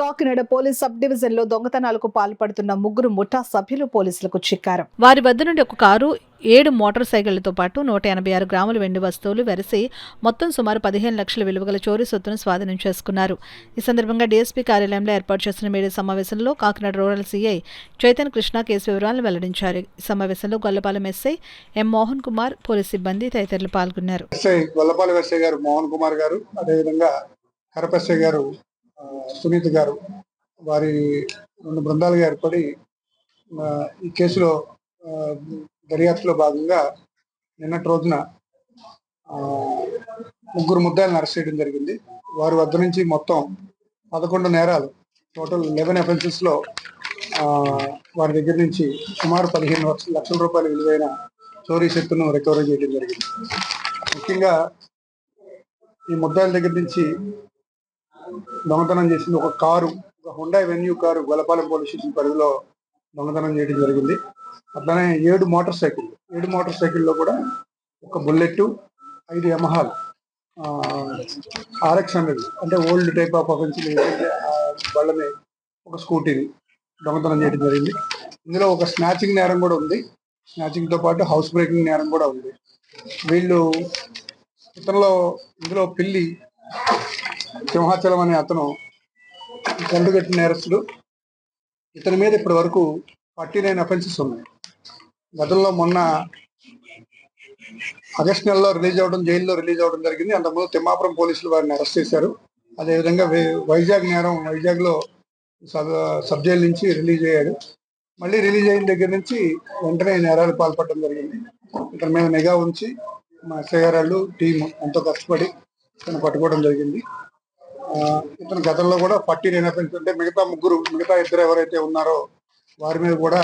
Kakinada police sub division లో దొంగతనాలకు పాల్పడుతున్న ముగ్గురు ముఠా సభ్యులు పోలీసులకు చిక్కారు. వారి వద్ద నుండి ఒక కారు, 7 మోటార్ సైకిళ్లతో పాటు 186 గ్రాముల వెండి వస్తువులు వెరసి మొత్తం సుమారు 15 లక్షల విలువగల చోరీ సొత్తును స్వాధీనం చేసుకున్నారు. ఈ సందర్భంగా డీఎస్పీ కార్యాలయంలో ఏర్పాటు చేసిన మీడియా సమావేశంలో Kakinada rural CI Chaitanya Krishna case వివరాలను వెల్లడించారు. ఈ సమావేశంలో గొల్లపాలెం ఎస్ఐ ఎం మోహన్ కుమార్, పోలీస్ సిబ్బంది తదితరులు పాల్గొన్నారు. గొల్లపాలెం ఎస్ఐ గారు మోహన్ కుమార్ గారు, అదేవిధంగా కరప ఎస్ఐ గారు సునీత్ గారు, వారి 2 బృందాలుగా ఏర్పడి ఈ కేసులో దర్యాప్తులో భాగంగా నిన్నటి రోజున ముగ్గురు ముద్దాయిలను అరెస్ట్ చేయడం జరిగింది. వారి వద్ద నుంచి మొత్తం 11 నేరాలు, టోటల్ 11 అఫెన్సెస్ లో వారి దగ్గర నుంచి సుమారు 15 లక్షల రూపాయల విలువైన చోరీ సొత్తును రికవరీ చేయడం జరిగింది. ముఖ్యంగా ఈ ముద్దాయిల దగ్గర నుంచి దొంగతనం చేసింది ఒక కారు, ఒక Hyundai venue car Gollapalem police station పరిధిలో దొంగతనం చేయడం జరిగింది. అట్లానే 7 మోటార్ సైకిల్లో కూడా ఒక బుల్లెట్, 5 యమహాలు, RX-100 అంటే ఓల్డ్ టైప్ ఆఫ్ అఫెన్సిల్ వాళ్ళని, ఒక స్కూటీని దొంగతనం చేయడం జరిగింది. ఇందులో ఒక స్నాచింగ్ నేరం కూడా ఉంది. స్నాచింగ్ తో పాటు హౌస్ బ్రేకింగ్ నేరం కూడా ఉంది. వీళ్ళు ఇందులో పిల్లి సింహాచలం అనే అతను కండుగట్టిన నేరస్తుడు. ఇతని మీద ఇప్పటి వరకు 49 అఫెన్సెస్ ఉన్నాయి. గతంలో మొన్న ఆగస్టు నెలలో జైల్లో రిలీజ్ అవ్వడం జరిగింది. అంతకుముందు తిమ్మాపురం పోలీసులు వారిని అరెస్ట్ చేశారు. అదేవిధంగా వైజాగ్ లో సబ్ జైలు నుంచి రిలీజ్ అయ్యాడు. మళ్ళీ రిలీజ్ అయిన దగ్గర నుంచి వెంటనే నేరాలు పాల్పడడం జరిగింది. ఇతని మీద నిఘా ఉంచి మా ఎస్ఐ గారు టీం ఎంతో కష్టపడి ఇతను పట్టుకోవడం జరిగింది. ఇతను గతంలో కూడా 49 అఫెన్స్ అంటే మిగతా 2 ఎవరైతే ఉన్నారో వారి మీద కూడా,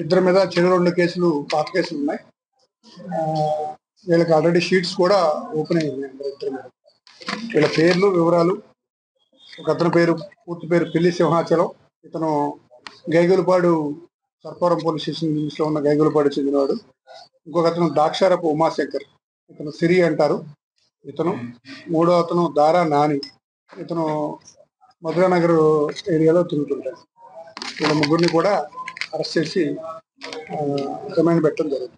ఇద్దరి మీద 2 కేసులు, పాత కేసులు ఉన్నాయి. వీళ్ళకి ఆల్రెడీ షీట్స్ కూడా ఓపెన్ అయ్యింది. ఇద్దరి మీద వీళ్ళ పేర్లు, వివరాలు: ఒక అతని పూర్తి పేరు పిల్లి సింహాచలం, ఇతను గైగులపాడు సర్పవరం పోలీస్ స్టేషన్ లో ఉన్న గైగులపాడు చెందినవాడు. ఇంకొక అతను దాక్షారపు ఉమాశంకర్, ఇతను సిరి అంటారు ఇతను. 3వ అతను దారా నాని, ఇతను మధురానగర్ ఏరియాలో తిరుగుతుంటాడు. వీళ్ళ ముగ్గురిని కూడా అరెస్ట్ చేసి రిమాండ్ పెట్టడం జరుగుతుంది.